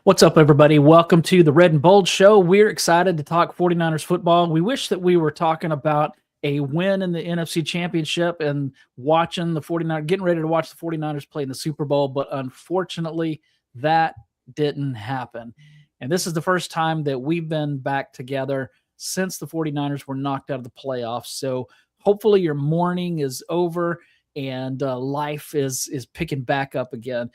What's up, everybody? Welcome to the Red and Bold Show. We're excited to talk 49ers football. We wish that we were talking about a win in the NFC Championship and watching the 49ers, getting ready to watch the 49ers play in the Super Bowl, but unfortunately, that didn't happen. And this is the first time that we've been back together since the 49ers were knocked out of the playoffs. So hopefully your morning is over and life is picking back up again.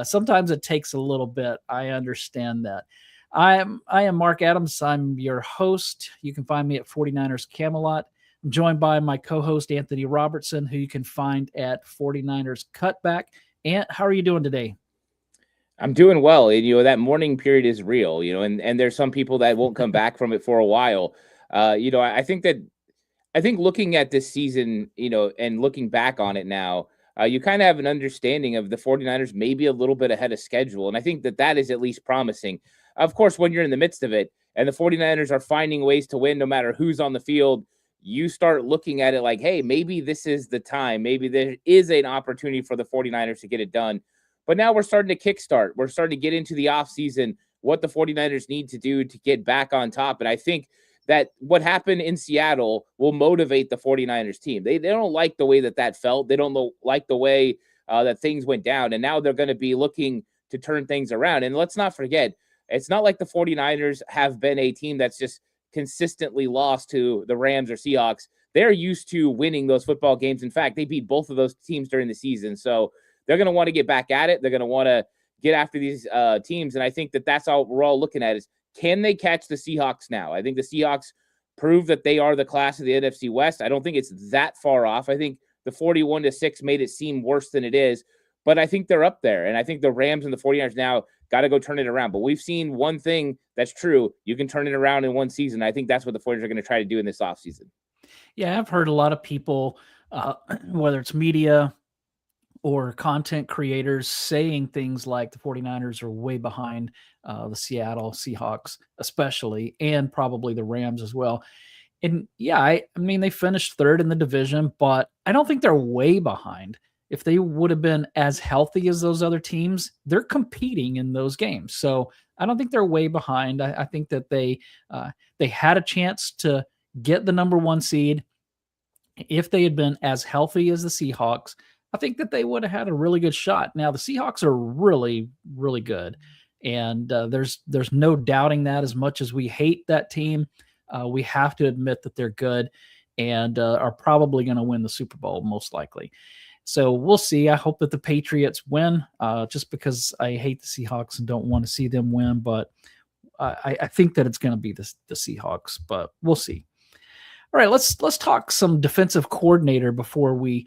Sometimes it takes a little bit. I understand that. I am Marc Adams. I'm your host. You can find me at 49ers Camelot. I'm joined by my co-host Anthony Robertson, who you can find at 49ers Cutback. Ant, how are you doing today? I'm doing well. And, that morning period is real, and there's some people that won't come back from it for a while. I think looking at this season, and looking back on it now, you kind of have an understanding of the 49ers maybe a little bit ahead of schedule. And I think that is at least promising. Of course, when you're in the midst of it and the 49ers are finding ways to win no matter who's on the field, you start looking at it like, hey, maybe this is the time. Maybe there is an opportunity for the 49ers to get it done. But now we're starting to kickstart. We're starting to get into the offseason, what the 49ers need to do to get back on top. And I think that what happened in Seattle will motivate the 49ers team. They don't like the way that felt. They don't like the way that things went down. And now they're going to be looking to turn things around. And let's not forget, it's not like the 49ers have been a team that's just consistently lost to the Rams or Seahawks. They're used to winning those football games. In fact, they beat both of those teams during the season. So they're going to want to get back at it. They're going to want to get after these teams. And I think that's all we're all looking at is, can they catch the Seahawks now? I think the Seahawks prove that they are the class of the NFC West. I don't think it's that far off. I think the 41-6 made it seem worse than it is, but I think they're up there. And I think the Rams and the 49ers now got to go turn it around. But we've seen one thing that's true. You can turn it around in one season. I think that's what the 49ers are going to try to do in this offseason. Yeah, I've heard a lot of people, whether it's media or content creators, saying things like the 49ers are way behind the Seattle Seahawks, especially, and probably the Rams as well. And yeah, I mean, they finished third in the division, but I don't think they're way behind. If they would have been as healthy as those other teams, they're competing in those games. So I don't think they're way behind. I think that they had a chance to get the number one seed. If they had been as healthy as the Seahawks, I think that they would have had a really good shot. Now, the Seahawks are really, really good. And there's no doubting that. As much as we hate that team, we have to admit that they're good and are probably going to win the Super Bowl, most likely. So we'll see. I hope that the Patriots win, just because I hate the Seahawks and don't want to see them win. But I think that it's going to be the Seahawks, but we'll see. All right, let's talk some defensive coordinator before we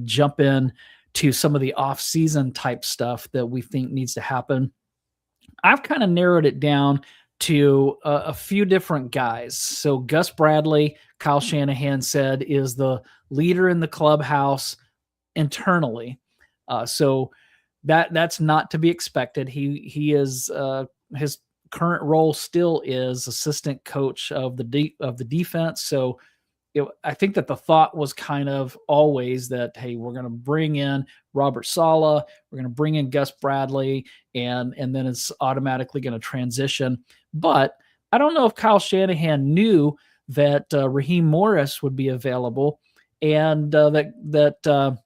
jump in to some of the off-season type stuff that we think needs to happen. I've kind of narrowed it down to a few different guys. So Gus Bradley, Kyle Shanahan said, is the leader in the clubhouse internally. So that's not to be expected. He is his current role still is assistant coach of the defense. So I think that the thought was kind of always that, hey, we're going to bring in Robert Saleh, we're going to bring in Gus Bradley, and then it's automatically going to transition. But I don't know if Kyle Shanahan knew that Raheem Morris would be available, and I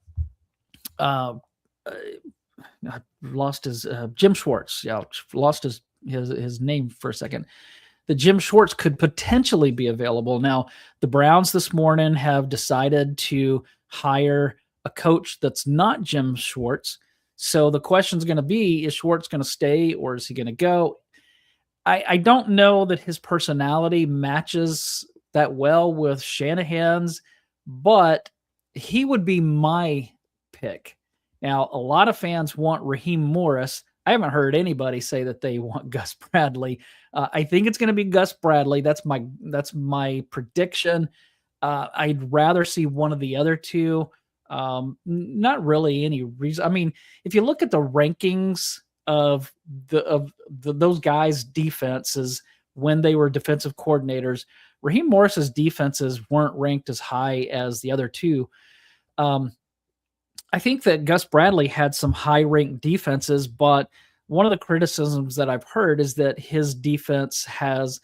lost his Jim Schwartz. Yeah, lost his name for a second. That Jim Schwartz could potentially be available. Now, the Browns this morning have decided to hire a coach that's not Jim Schwartz. So the question is going to be, is Schwartz going to stay or is he going to go? I don't know that his personality matches that well with Shanahan's, but he would be my pick. Now, a lot of fans want Raheem Morris. I haven't heard anybody say that they want Gus Bradley. I think it's going to be Gus Bradley. That's my prediction. I'd rather see one of the other two. Not really any reason. I mean, if you look at the rankings of those guys' defenses when they were defensive coordinators, Raheem Morris's defenses weren't ranked as high as the other two. I think that Gus Bradley had some high-ranked defenses, but one of the criticisms that I've heard is that his defense has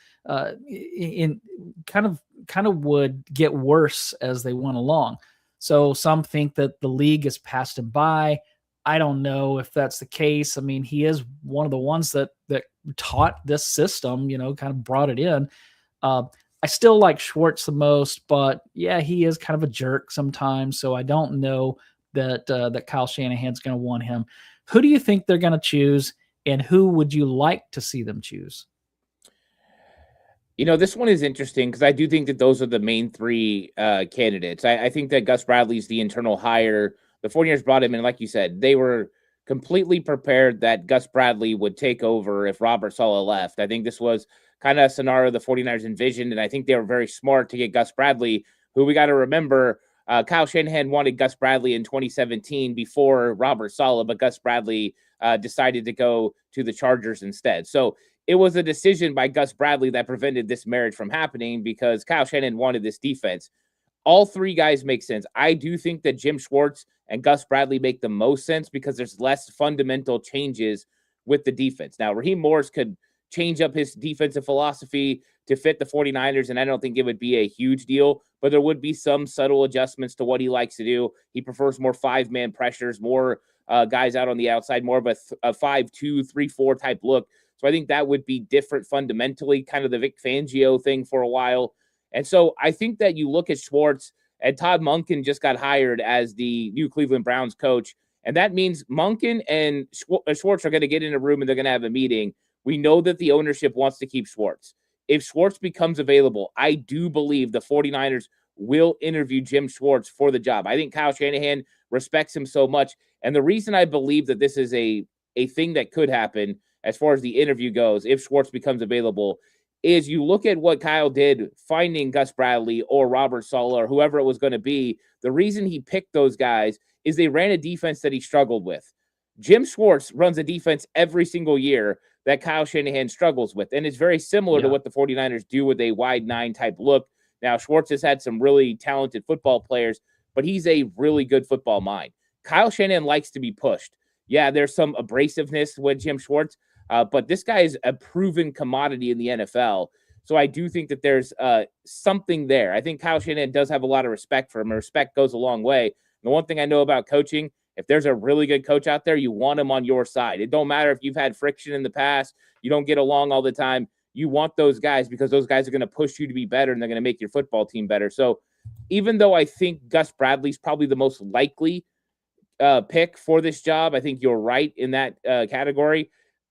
in kind of would get worse as they went along. So some think that the league has passed him by. I don't know if that's the case. I mean, he is one of the ones that taught this system, kind of brought it in. I still like Schwartz the most, but yeah, he is kind of a jerk sometimes. So I don't know that Kyle Shanahan's going to want him. Who do you think they're going to choose, and who would you like to see them choose? This one is interesting because I do think that those are the main three candidates. I think that Gus Bradley's the internal hire. The 49ers brought him in, like you said, they were completely prepared that Gus Bradley would take over if Robert Saleh left. I think this was kind of a scenario the 49ers envisioned, and I think they were very smart to get Gus Bradley, who we got to remember, Kyle Shanahan wanted Gus Bradley in 2017 before Robert Saleh, but Gus Bradley decided to go to the Chargers instead. So it was a decision by Gus Bradley that prevented this marriage from happening because Kyle Shanahan wanted this defense. All three guys make sense. I do think that Jim Schwartz and Gus Bradley make the most sense because there's less fundamental changes with the defense. Now, Raheem Morris could change up his defensive philosophy to fit the 49ers, and I don't think it would be a huge deal, but there would be some subtle adjustments to what he likes to do. He prefers more five-man pressures, more guys out on the outside, more of a 5-2, 3-4 type look. So I think that would be different fundamentally, kind of the Vic Fangio thing for a while. And so I think that you look at Schwartz, and Todd Monken just got hired as the new Cleveland Browns coach. And that means Monken and Schwartz are going to get in a room and they're going to have a meeting. We know that the ownership wants to keep Schwartz. If Schwartz becomes available, I do believe the 49ers will interview Jim Schwartz for the job. I think Kyle Shanahan respects him so much. And the reason I believe that this is a thing that could happen as far as the interview goes, if Schwartz becomes available, is you look at what Kyle did finding Gus Bradley or Robert Saleh or whoever it was going to be. The reason he picked those guys is they ran a defense that he struggled with. Jim Schwartz runs a defense every single year that Kyle Shanahan struggles with. And it's very similar to what the 49ers do with a wide nine type look. Now, Schwartz has had some really talented football players, but he's a really good football mind. Kyle Shanahan likes to be pushed. Yeah, there's some abrasiveness with Jim Schwartz, but this guy is a proven commodity in the NFL. So I do think that there's something there. I think Kyle Shanahan does have a lot of respect for him, and respect goes a long way. The one thing I know about coaching, if there's a really good coach out there, you want him on your side. It don't matter if you've had friction in the past, you don't get along all the time. You want those guys because those guys are going to push you to be better and they're going to make your football team better. So even though I think Gus Bradley's probably the most likely pick for this job, I think you're right in that category.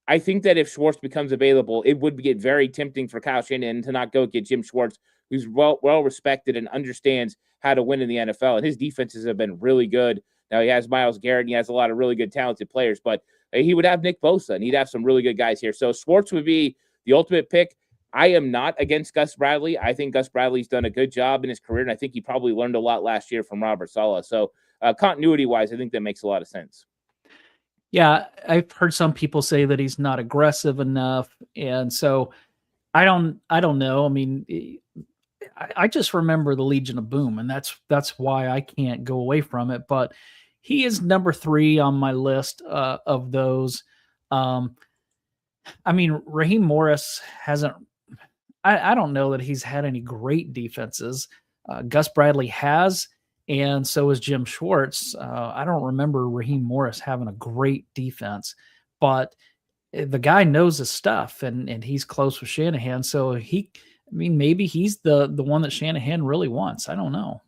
I think that if Schwartz becomes available, it would get very tempting for Kyle Shanahan to not go get Jim Schwartz, who's well respected and understands how to win in the NFL. And his defenses have been really good. Now he has Myles Garrett and he has a lot of really good talented players, but he would have Nick Bosa and he'd have some really good guys here. So Schwartz would be the ultimate pick. I am not against Gus Bradley. I think Gus Bradley's done a good job in his career, and I think he probably learned a lot last year from Robert Saleh. So continuity-wise, I think that makes a lot of sense. Yeah, I've heard some people say that he's not aggressive enough, and so I don't know. I mean, I just remember the Legion of Boom, and that's why I can't go away from it. But he is number 3 on my list of those. I mean, Raheem Morris hasn't. I don't know that he's had any great defenses. Gus Bradley has, and so is Jim Schwartz. I don't remember Raheem Morris having a great defense, but the guy knows his stuff, and he's close with Shanahan. So maybe he's the one that Shanahan really wants. I don't know.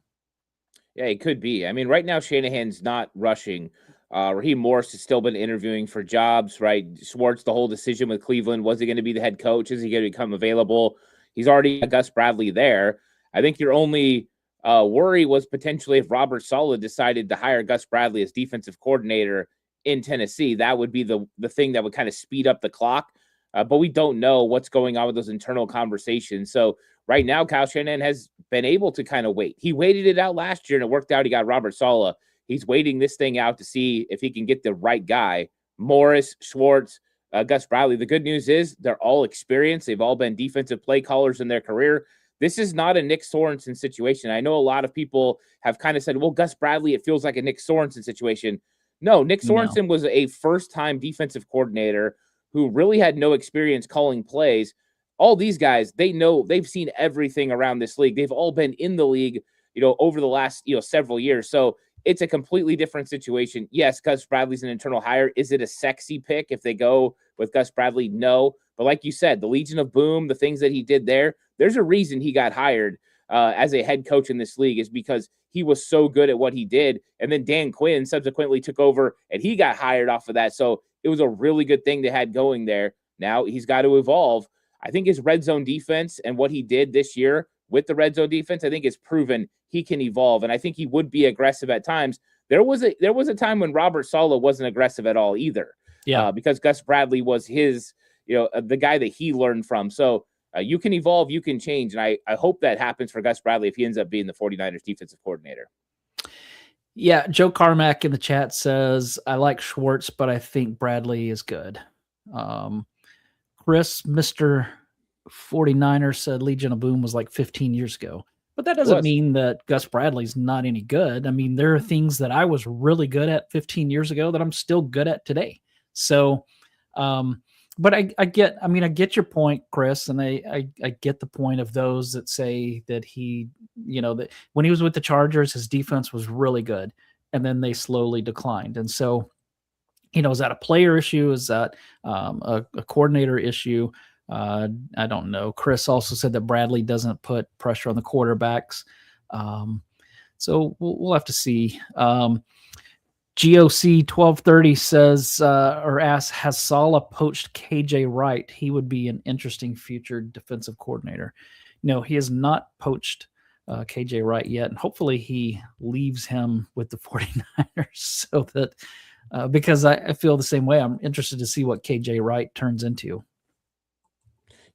Yeah, it could be. I mean, right now Shanahan's not rushing. Raheem Morris has still been interviewing for jobs, right? Schwartz, the whole decision with Cleveland, was he going to be the head coach? Is he going to become available? He's already got Gus Bradley there. I think your only worry was potentially if Robert Saleh decided to hire Gus Bradley as defensive coordinator in Tennessee. That would be the thing that would kind of speed up the clock. But we don't know what's going on with those internal conversations. So right now, Kyle Shanahan has been able to kind of wait. He waited it out last year and it worked out. He got Robert Saleh. He's waiting this thing out to see if he can get the right guy. Morris, Schwartz, Gus Bradley. The good news is they're all experienced. They've all been defensive play callers in their career. This is not a Nick Sorensen situation. I know a lot of people have kind of said, well, Gus Bradley, it feels like a Nick Sorensen situation. No, Nick No. Sorensen was a first-time defensive coordinator who really had no experience calling plays. All these guys, they know, they've seen everything around this league. They've all been in the league, over the last, several years. So it's a completely different situation. Yes, Gus Bradley's an internal hire. Is it a sexy pick if they go with Gus Bradley? No. But like you said, the Legion of Boom, the things that he did there's a reason he got hired as a head coach in this league, is because he was so good at what he did. And then Dan Quinn subsequently took over and he got hired off of that. So it was a really good thing they had going there. Now he's got to evolve. I think his red zone defense and what he did this year with the red zone defense, I think is proven he can evolve. And I think he would be aggressive at times. There was a time when Robert Saleh wasn't aggressive at all either. Yeah. Because Gus Bradley was his, the guy that he learned from. So you can evolve, you can change. And I hope that happens for Gus Bradley if he ends up being the 49ers defensive coordinator. Yeah. Joe Carmack in the chat says, I like Schwartz, but I think Bradley is good. Chris, Mr. 49er, said Legion of Boom was like 15 years ago. But that doesn't mean that Gus Bradley's not any good. I mean, there are things that I was really good at 15 years ago that I'm still good at today. So, but I get your point, Chris, and I get the point of those that say that he, that when he was with the Chargers, his defense was really good, and then they slowly declined. And so, is that a player issue? Is that a coordinator issue? I don't know. Chris also said that Bradley doesn't put pressure on the quarterbacks. So we'll have to see. GOC 1230 says, or asks, has Saleh poached KJ Wright? He would be an interesting future defensive coordinator. No, he has not poached KJ Wright yet. And hopefully he leaves him with the 49ers so that, because I feel the same way. I'm interested to see what KJ Wright turns into.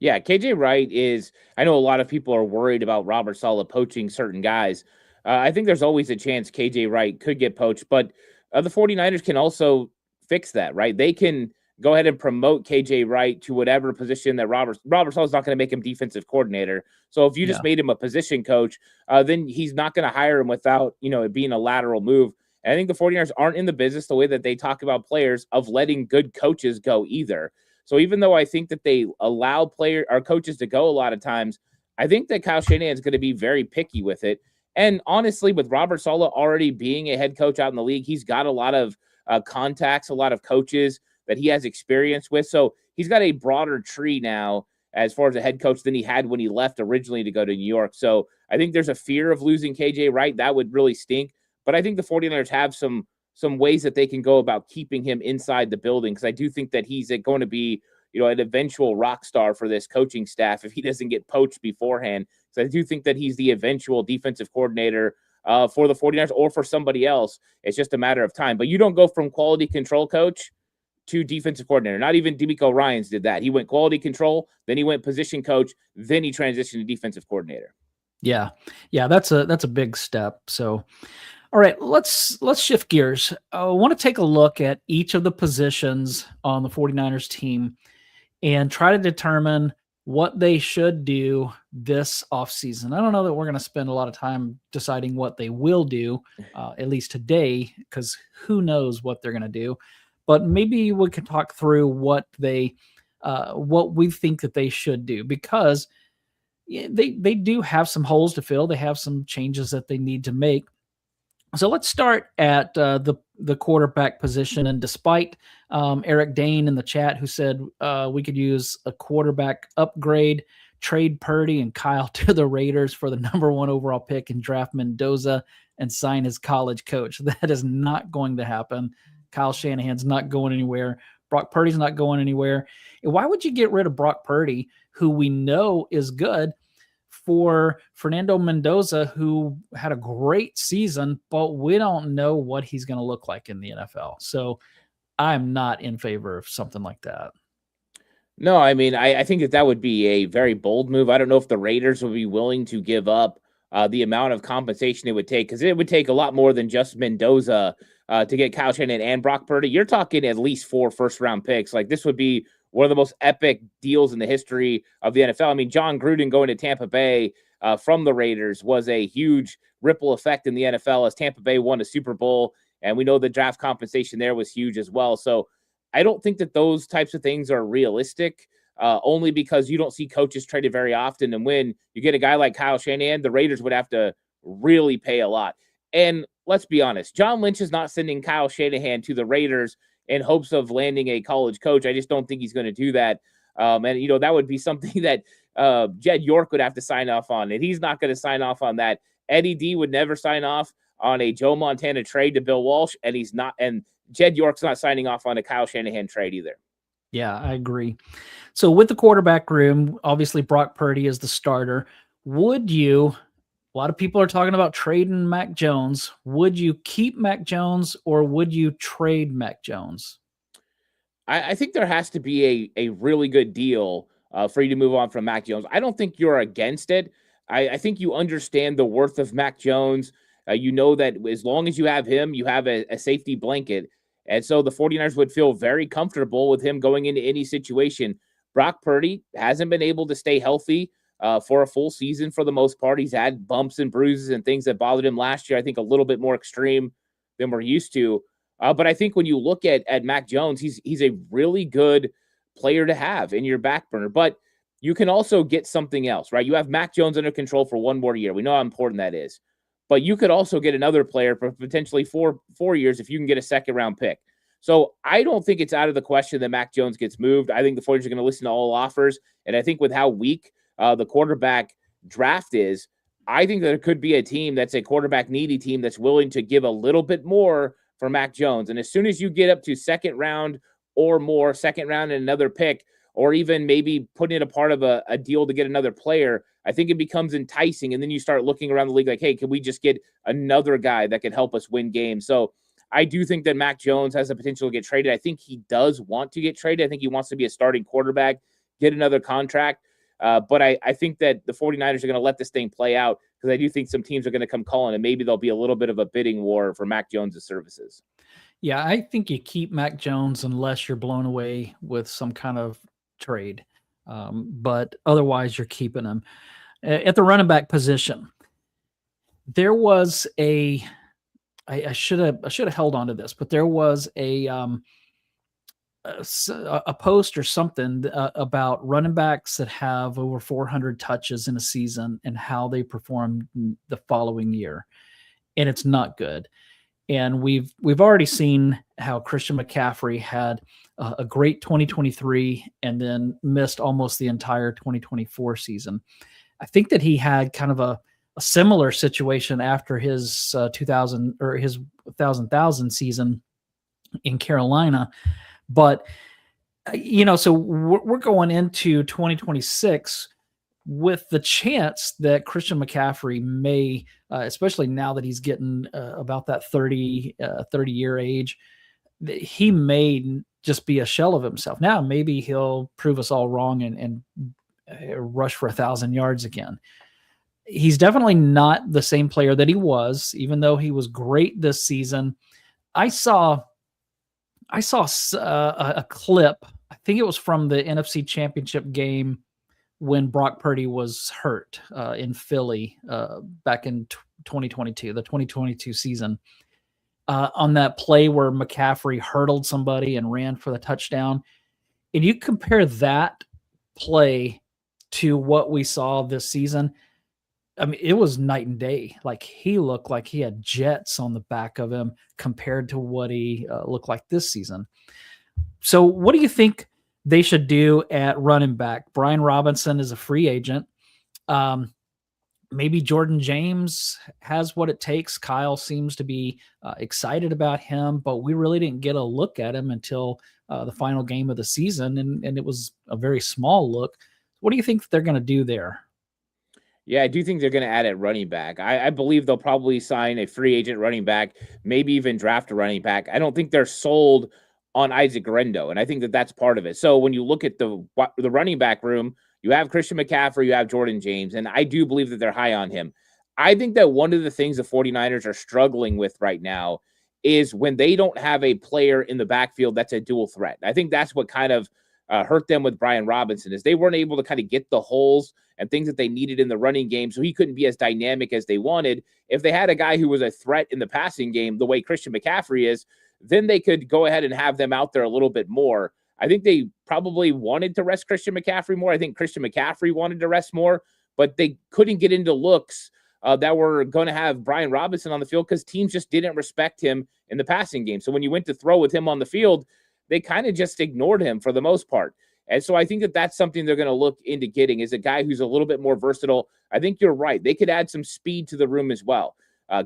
Yeah, KJ Wright is, I know a lot of people are worried about Robert Saleh poaching certain guys. I think there's always a chance KJ Wright could get poached, but the 49ers can also fix that, right? They can go ahead and promote KJ Wright to whatever position that Robert Saleh's not going to make him defensive coordinator. So if you just made him a position coach, then he's not going to hire him without, it being a lateral move. And I think the 49ers aren't in the business, the way that they talk about players, of letting good coaches go either. So even though I think that they allow coaches to go a lot of times, I think that Kyle Shanahan is going to be very picky with it. And honestly, with Robert Saleh already being a head coach out in the league, he's got a lot of contacts, a lot of coaches that he has experience with. So he's got a broader tree now as far as a head coach than he had when he left originally to go to New York. So I think there's a fear of losing KJ Wright. That would really stink. But I think the 49ers have some ways that they can go about keeping him inside the building, because I do think that he's going to be, an eventual rock star for this coaching staff if he doesn't get poached beforehand. So I do think that he's the eventual defensive coordinator for the 49ers or for somebody else. It's just a matter of time. But you don't go from quality control coach to defensive coordinator. Not even DeMeco Ryans did that. He went quality control, then he went position coach, then he transitioned to defensive coordinator. Yeah, that's a big step. So, all right, let's shift gears. I want to take a look at each of the positions on the 49ers team and try to determine what they should do this offseason. I don't know that we're going to spend a lot of time deciding what they will do, at least today, because who knows what they're going to do. But maybe we can talk through what we think that they should do, because they do have some holes to fill. They have some changes that they need to make. So let's start at the quarterback position. And despite Eric Dane in the chat, who said we could use a quarterback upgrade, trade Purdy and Kyle to the Raiders for the #1 overall pick and draft Mendoza and sign his college coach. That is not going to happen. Kyle Shanahan's not going anywhere. Brock Purdy's not going anywhere. And why would you get rid of Brock Purdy, who we know is good, for Fernando Mendoza, who had a great season, but we don't know what he's going to look like in the NFL. So I'm not in favor of something like that. No, I mean, I think that would be a very bold move. I don't know if the Raiders would be willing to give up the amount of compensation it would take, because it would take a lot more than just Mendoza to get Kyle Shanahan and Brock Purdy. You're talking at least 4 first-round picks. Like, this would be one of the most epic deals in the history of the NFL. I mean, John Gruden going to Tampa Bay from the Raiders was a huge ripple effect in the NFL as Tampa Bay won a Super Bowl And we know the draft compensation there was huge as well. So I don't think that those types of things are realistic, only because you don't see coaches traded very often. And when you get a guy like Kyle Shanahan, the Raiders would have to really pay a lot. And let's be honest, John Lynch is not sending Kyle Shanahan to the Raiders in hopes of landing a college coach. I just don't think he's going to do that. And, that would be something that Jed York would have to sign off on, and he's not going to sign off on that. Eddie D would never sign off on a Joe Montana trade to Bill Walsh, and he's not, and Jed York's not signing off on a Kyle Shanahan trade either. Yeah, I agree. So with the quarterback room, obviously Brock Purdy is the starter. Would you, a lot of people are talking about trading Mac Jones. Would you keep Mac Jones or would you trade Mac Jones? I think there has to be a really good deal for you to move on from Mac Jones. I don't think you're against it. I think you understand the worth of Mac Jones. You know that as long as you have him, you have a safety blanket. And so the 49ers would feel very comfortable with him going into any situation. Brock Purdy hasn't been able to stay healthy for a full season for the most part. He's had bumps and bruises and things that bothered him last year, I think a little bit more extreme than we're used to. But I think when you look at Mac Jones, he's a really good player to have in your back burner. But you can also get something else, right? You have Mac Jones under control for one more year. We know how important that is. But you could also get another player for potentially four years if you can get a second-round pick. So I don't think it's out of the question that Mac Jones gets moved. I think the 49ers are going to listen to all offers. And I think with how weak the quarterback draft is, I think there could be a team that's a quarterback-needy team that's willing to give a little bit more for Mac Jones. And as soon as you get up to second round or more, second round and another pick, or even maybe putting it a part of a deal to get another player, I think it becomes enticing. And then you start looking around the league like, hey, can we just get another guy that can help us win games? So I do think that Mac Jones has the potential to get traded. I think he does want to get traded. I think he wants to be a starting quarterback, get another contract. But I think that the 49ers are going to let this thing play out because I do think some teams are going to come calling and maybe there'll be a little bit of a bidding war for Mac Jones' services. Yeah, I think you keep Mac Jones unless you're blown away with some kind of trade. But otherwise, you're keeping him. At the running back position, there was I should have held on to this, but there was a post or something about running backs that have over 400 touches in a season and how they perform the following year, and it's not good. And we've already seen how Christian McCaffrey had a great 2023 and then missed almost the entire 2024 season. I think that he had kind of a similar situation after his 2000 or his 1,000 season in Carolina. But, so we're going into 2026 with the chance that Christian McCaffrey may, especially now that he's getting about that 30-year age, he may just be a shell of himself. Now, maybe he'll prove us all wrong and rush for 1,000 yards again. He's definitely not the same player that he was, even though he was great this season. I saw a clip. I think it was from the NFC Championship game when Brock Purdy was hurt in Philly back in 2022, the 2022 season. On that play where McCaffrey hurdled somebody and ran for the touchdown. And you compare that play to what we saw this season, I mean, it was night and day. Like, he looked like he had jets on the back of him compared to what he looked like this season. So what do you think they should do at running back? Brian Robinson is a free agent. Maybe Jordan James has what it takes. Kyle seems to be excited about him, but we really didn't get a look at him until the final game of the season, and it was a very small look. What do you think they're going to do there? Yeah, I do think they're going to add at running back. I believe they'll probably sign a free agent running back, maybe even draft a running back. I don't think they're sold on Isaac Rendo, and I think that that's part of it. So when you look at the running back room, you have Christian McCaffrey, you have Jordan James, and I do believe that they're high on him. I think that one of the things the 49ers are struggling with right now is when they don't have a player in the backfield that's a dual threat. I think that's what kind of hurt them with Brian Robinson is they weren't able to kind of get the holes and things that they needed in the running game, so he couldn't be as dynamic as they wanted. If they had a guy who was a threat in the passing game, the way Christian McCaffrey is, then they could go ahead and have them out there a little bit more. I think they probably wanted to rest Christian McCaffrey more. I think Christian McCaffrey wanted to rest more, but they couldn't get into looks that were going to have Brian Robinson on the field because teams just didn't respect him in the passing game. So when you went to throw with him on the field, they kind of just ignored him for the most part. And so I think that that's something they're going to look into getting, is a guy who's a little bit more versatile. I think you're right. They could add some speed to the room as well.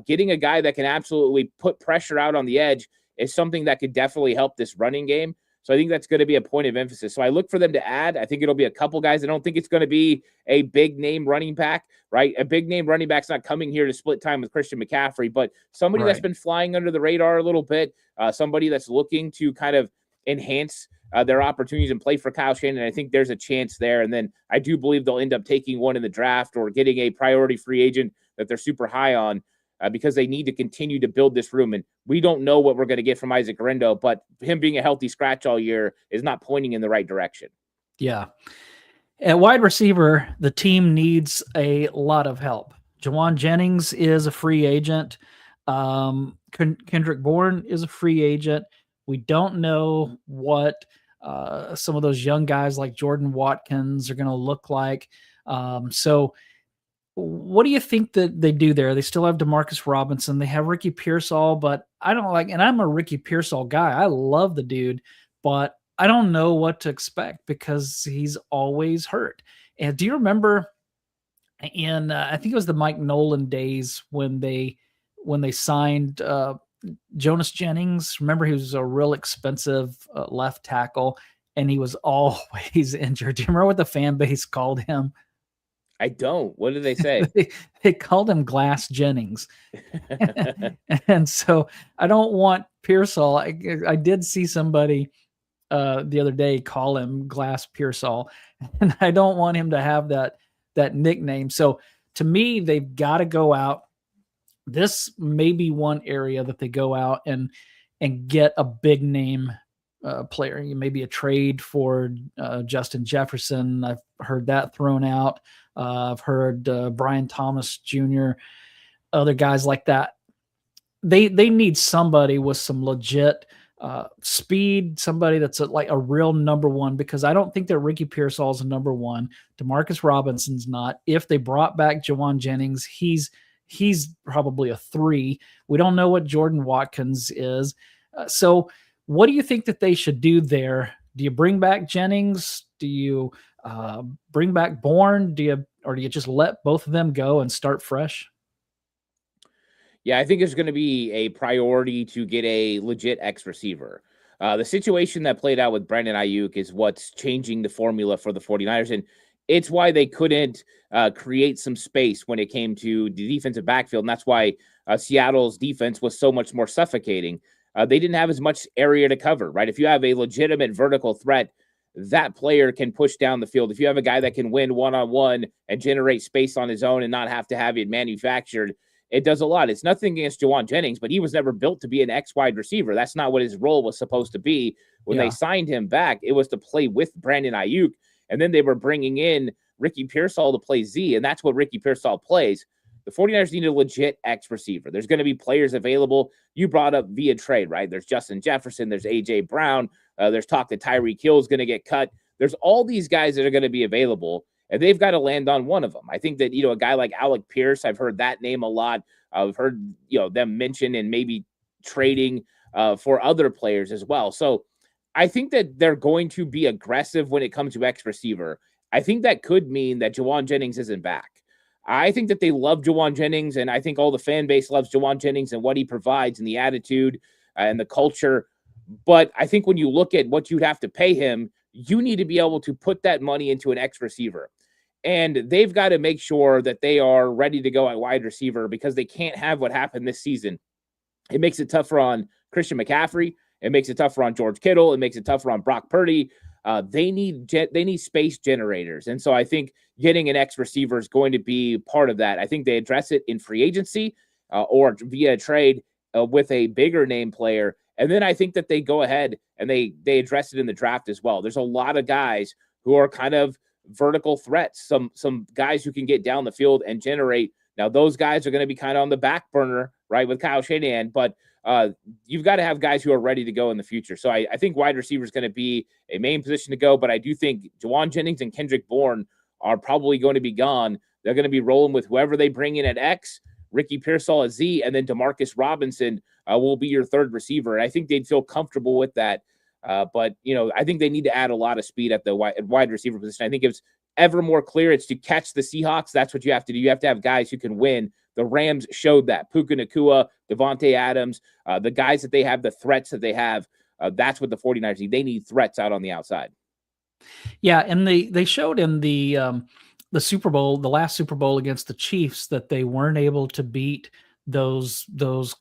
Getting a guy that can absolutely put pressure out on the edge is something that could definitely help this running game. So I think that's going to be a point of emphasis. So I look for them to add. I think it'll be a couple guys. I don't think it's going to be a big name running back, right? A big name running back's not coming here to split time with Christian McCaffrey, but somebody that's been flying under the radar a little bit, somebody that's looking to kind of enhance their opportunities and play for Kyle Shanahan. I think there's a chance there. And then I do believe they'll end up taking one in the draft or getting a priority free agent that they're super high on. Because they need to continue to build this room. And we don't know what we're going to get from Isaac Guerendo, but him being a healthy scratch all year is not pointing in the right direction. Yeah. At wide receiver, the team needs a lot of help. Jawan Jennings is a free agent. Kendrick Bourne is a free agent. We don't know what some of those young guys like Jordan Watkins are going to look like. So what do you think that they do there? They still have Demarcus Robinson. They have Ricky Pearsall, but I don't like, and I'm a Ricky Pearsall guy. I love the dude, but I don't know what to expect because he's always hurt. And do you remember in, I think it was the Mike Nolan days when they signed Jonas Jennings? Remember, he was a real expensive left tackle and he was always injured. Do you remember what the fan base called him? I don't. What did they say? They called him Glass Jennings. And so I don't want Pearsall. I did see somebody the other day call him Glass Pearsall, and I don't want him to have that nickname. So to me, they've got to go out. This may be one area that they go out and get a big name player. Maybe a trade for Justin Jefferson. I've heard that thrown out. I've heard Brian Thomas Jr., other guys like that. They need somebody with some legit speed, somebody that's like a real number one, because I don't think that Ricky Pearsall is a number one. Demarcus Robinson's not. If they brought back Jawan Jennings, he's probably a 3. We don't know what Jordan Watkins is. So what do you think that they should do there? Do you bring back Jennings? Do you bring back Bourne? Do you just let both of them go and start fresh? Yeah, I think it's going to be a priority to get a legit X receiver. The situation that played out with Brandon Ayuk is what's changing the formula for the 49ers. And it's why they couldn't create some space when it came to the defensive backfield. And that's why Seattle's defense was so much more suffocating. They didn't have as much area to cover, right? If you have a legitimate vertical threat, that player can push down the field. If you have a guy that can win one-on-one and generate space on his own and not have to have it manufactured, it does a lot. It's nothing against Jawan Jennings, but he was never built to be an X wide receiver. That's not what his role was supposed to be. When they signed him back, it was to play with Brandon Ayuk, and then they were bringing in Ricky Pearsall to play Z, and that's what Ricky Pearsall plays. The 49ers need a legit X receiver. There's going to be players available. You brought up via trade, right? There's Justin Jefferson. There's A.J. Brown. There's talk that Tyreek Hill is going to get cut. There's all these guys that are going to be available, and they've got to land on one of them. I think that, a guy like Alec Pierce, I've heard that name a lot. I've heard, them mention and maybe trading for other players as well. So I think that they're going to be aggressive when it comes to X receiver. I think that could mean that Jawan Jennings isn't back. I think that they love Jawan Jennings, and I think all the fan base loves Jawan Jennings and what he provides and the attitude and the culture. But I think when you look at what you'd have to pay him, you need to be able to put that money into an X receiver. And they've got to make sure that they are ready to go at wide receiver, because they can't have what happened this season. It makes it tougher on Christian McCaffrey. It makes it tougher on George Kittle. It makes it tougher on Brock Purdy. They need space generators. And so I think getting an X receiver is going to be part of that. I think they address it in free agency or via trade with a bigger name player. And then I think that they go ahead and they address it in the draft as well. There's a lot of guys who are kind of vertical threats, some guys who can get down the field and generate. Now, those guys are going to be kind of on the back burner, right, with Kyle Shanahan, but you've got to have guys who are ready to go in the future. So I think wide receiver is going to be a main position to go, but I do think Juwan Jennings and Kendrick Bourne are probably going to be gone. They're going to be rolling with whoever they bring in at X, Ricky Pearsall at Z, and then DeMarcus Robinson will be your third receiver. And I think they'd feel comfortable with that. But, I think they need to add a lot of speed at the wide receiver position. I think it's ever more clear it's to catch the Seahawks. That's what you have to do. You have to have guys who can win. The Rams showed that. Puka Nacua, Devontae Adams, the guys that they have, the threats that they have, that's what the 49ers need. They need threats out on the outside. Yeah, and they showed in the Super Bowl, the last Super Bowl against the Chiefs, that they weren't able to beat those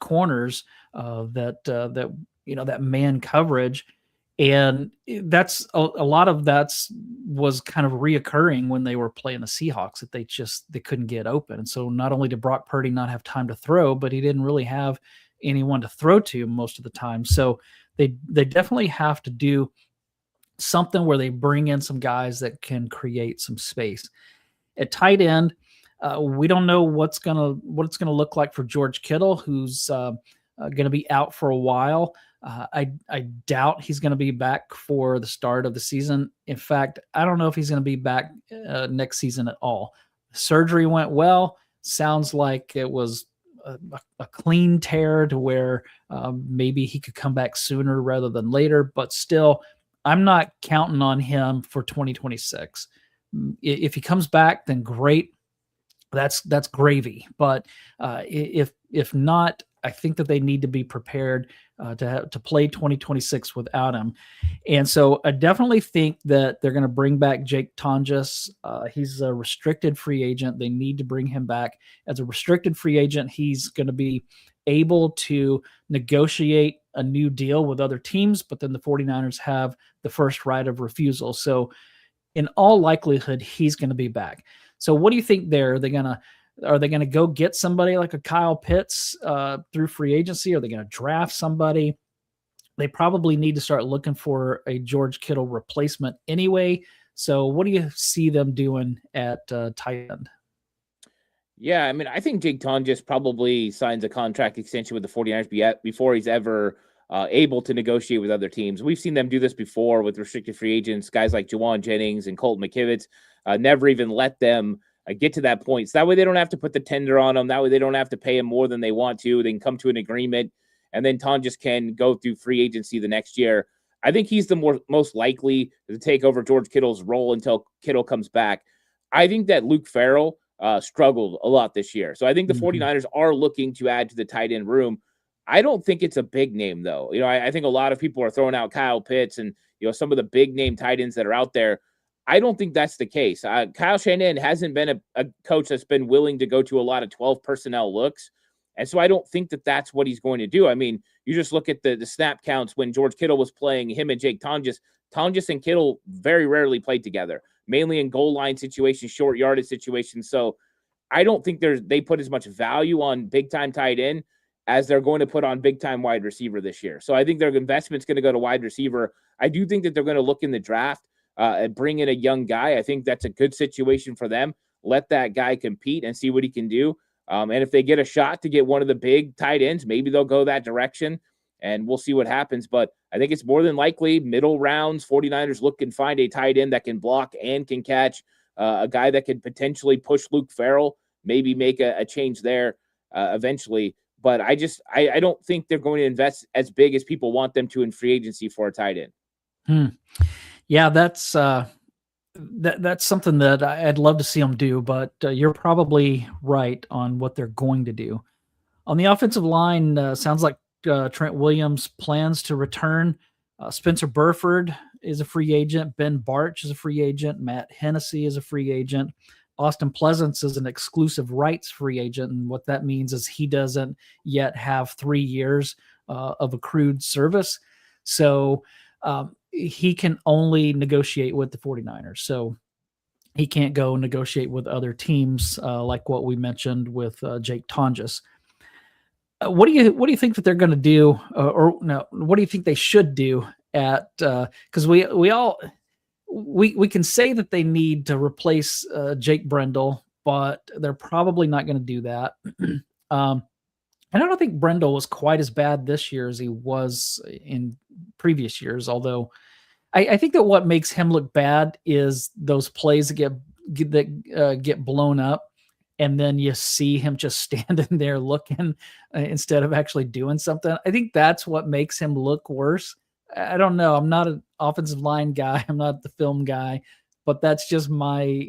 corners that man coverage. And that's a lot of was kind of reoccurring when they were playing the Seahawks, that they couldn't get open. And so not only did Brock Purdy not have time to throw, but he didn't really have anyone to throw to most of the time. So they definitely have to do something where they bring in some guys that can create some space. At tight end, we don't know what it's gonna look like for George Kittle, who's going to be out for a while. I doubt he's going to be back for the start of the season. In fact, I don't know if he's going to be back next season at all. Surgery went well. Sounds like it was a clean tear to where maybe he could come back sooner rather than later. But still, I'm not counting on him for 2026. If he comes back, then great. That's gravy. But if not, I think that they need to be prepared to play 2026 without him. And so I definitely think that they're going to bring back Jake Tonjes. He's a restricted free agent. They need to bring him back. As a restricted free agent, he's going to be able to negotiate a new deal with other teams, but then the 49ers have the first right of refusal. So in all likelihood, he's going to be back. So what do you think there? Are they going to go get somebody like a Kyle Pitts through free agency? Are they going to draft somebody? They probably need to start looking for a George Kittle replacement anyway. So what do you see them doing at tight end? Yeah, I mean, I think Jake Tonjes probably signs a contract extension with the 49ers before he's ever able to negotiate with other teams. We've seen them do this before with restricted free agents, guys like Juwan Jennings and Colton McKivitz, never even let them get to that point. So that way they don't have to put the tender on them. That way they don't have to pay him more than they want to. They can come to an agreement, and then Tonjes can go through free agency the next year. I think he's the most likely to take over George Kittle's role until Kittle comes back. I think that Luke Farrell struggled a lot this year. So I think the 49ers are looking to add to the tight end room. I don't think it's a big name, though. I think a lot of people are throwing out Kyle Pitts and, some of the big name tight ends that are out there. I don't think that's the case. Kyle Shanahan hasn't been a coach that's been willing to go to a lot of 12 personnel looks. And so I don't think that that's what he's going to do. I mean, you just look at the snap counts when George Kittle was playing, him and Jake Tonjes. Tonjes and Kittle very rarely played together, mainly in goal line situations, short yardage situations. So I don't think they put as much value on big-time tight end as they're going to put on big-time wide receiver this year. So I think their investment's going to go to wide receiver. I do think that they're going to look in the draft and bring in a young guy. I think that's a good situation for them. Let that guy compete and see what he can do. And if they get a shot to get one of the big tight ends, maybe they'll go that direction, and we'll see what happens. But I think it's more than likely middle rounds, 49ers look and find a tight end that can block and can catch, a guy that could potentially push Luke Farrell, maybe make a change there eventually. But I don't think they're going to invest as big as people want them to in free agency for a tight end. Yeah, that's something that I'd love to see them do, but you're probably right on what they're going to do. On the offensive line, sounds like Trent Williams plans to return. Spencer Burford is a free agent. Ben Barch is a free agent. Matt Hennessy is a free agent. Austin Pleasance is an exclusive rights free agent, and what that means is he doesn't yet have 3 years of accrued service. So he can only negotiate with the 49ers. So he can't go negotiate with other teams like what we mentioned with Jake Tonjes. What do you think that they're going to do, or no? What do you think they should do at? Because we we can say that they need to replace Jake Brendel, but they're probably not going to do that. And I don't think Brendel was quite as bad this year as he was in previous years. Although I think that what makes him look bad is those plays that get blown up, and then you see him just standing there looking instead of actually doing something. I think that's what makes him look worse. I don't know. I'm not an offensive line guy. I'm not the film guy, but that's just my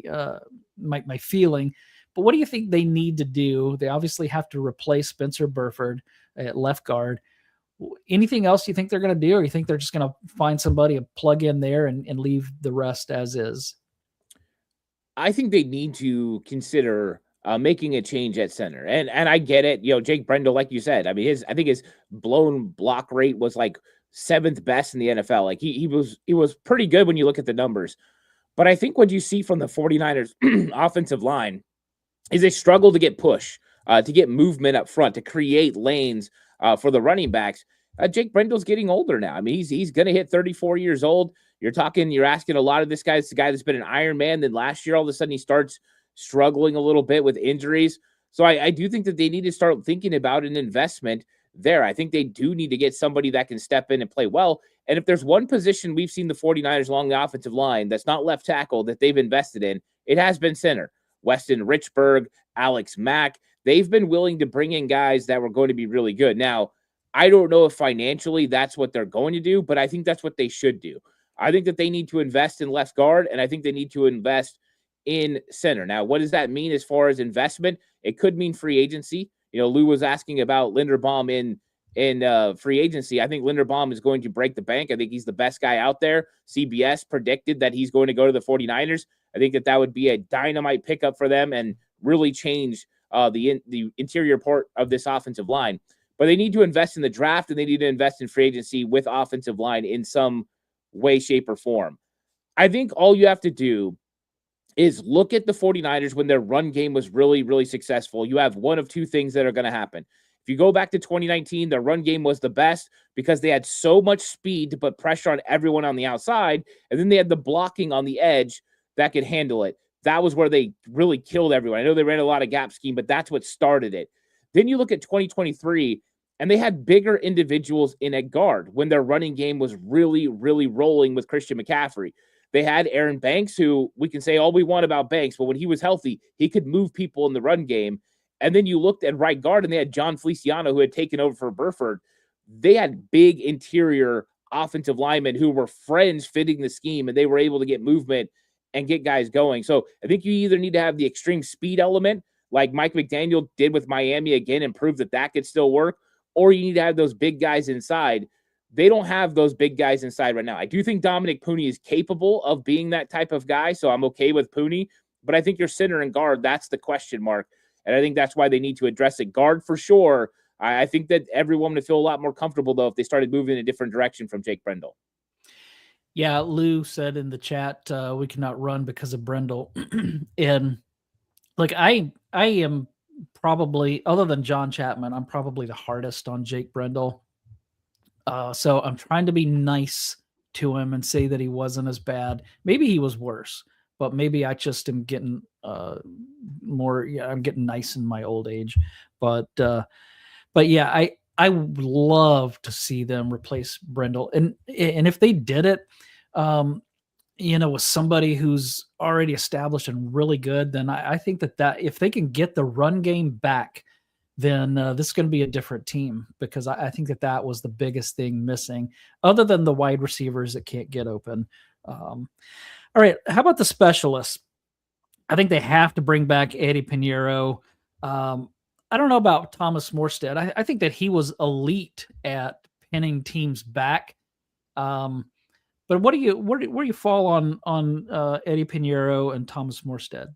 my feeling. But what do you think they need to do? They obviously have to replace Spencer Burford at left guard. Anything else you think they're going to do, or you think they're just going to find somebody to plug in there and leave the rest as is? I think they need to consider making a change at center. And I get it. Jake Brendel, like you said, I mean, I think his blown block rate was like 7th best in the NFL. Like he was pretty good when you look at the numbers. But I think what you see from the 49ers offensive line is they struggle to get push, to get movement up front, to create lanes for the running backs. Jake Brendel's getting older now. I mean, he's going to hit 34 years old. You're asking a lot of this guy. It's the guy that's been an Iron Man. Then last year, all of a sudden, he starts struggling a little bit with injuries. So I do think that they need to start thinking about an investment there. I think they do need to get somebody that can step in and play well. And if there's one position we've seen the 49ers along the offensive line that's not left tackle that they've invested in, it has been center. Weston Richburg, Alex Mack, they've been willing to bring in guys that were going to be really good. Now, I don't know if financially that's what they're going to do, but I think that's what they should do. I think that they need to invest in left guard, and I think they need to invest in center. Now, what does that mean as far as investment? It could mean free agency. Lou was asking about Linderbaum in free agency. I think Linderbaum is going to break the bank. I think he's the best guy out there. CBS predicted that he's going to go to the 49ers. I think that would be a dynamite pickup for them and really change the interior part of this offensive line. But they need to invest in the draft, and they need to invest in free agency with offensive line in some way, shape, or form. I think all you have to do is look at the 49ers when their run game was really, really successful. You have one of two things that are going to happen. If you go back to 2019, their run game was the best because they had so much speed to put pressure on everyone on the outside, and then they had the blocking on the edge that could handle it. That was where they really killed everyone. I know they ran a lot of gap scheme, but that's what started it. Then you look at 2023, and they had bigger individuals in at guard when their running game was really, really rolling with Christian McCaffrey. They had Aaron Banks, who we can say all we want about Banks, but when he was healthy, he could move people in the run game. And then you looked at right guard, and they had John Feliciano, who had taken over for Burford. They had big interior offensive linemen who were friends fitting the scheme, and they were able to get movement and get guys going. So I think you either need to have the extreme speed element, like Mike McDaniel did with Miami again, and prove that could still work, or you need to have those big guys inside. They don't have those big guys inside right now. I do think Dominic Pooney is capable of being that type of guy, so I'm okay with Pooney. But I think your center and guard, that's the question mark. And I think that's why they need to address it. Guard for sure. I think that everyone would feel a lot more comfortable, though, if they started moving in a different direction from Jake Brendel. Yeah, Lou said in the chat, we cannot run because of Brendel. And like I am probably, other than John Chapman, I'm probably the hardest on Jake Brendel. So I'm trying to be nice to him and say that he wasn't as bad. Maybe he was worse, but maybe I just am getting I'm getting nice in my old age. But yeah, I would love to see them replace Brendel. And if they did it, with somebody who's already established and really good, then I think that if they can get the run game back, then this is going to be a different team, because I think that was the biggest thing missing, other than the wide receivers that can't get open. All right, how about the specialists? I think they have to bring back Eddie Pinheiro. I don't know about Thomas Morstead. I think that he was elite at pinning teams back. But where do you fall on Eddie Pinheiro and Thomas Morstead?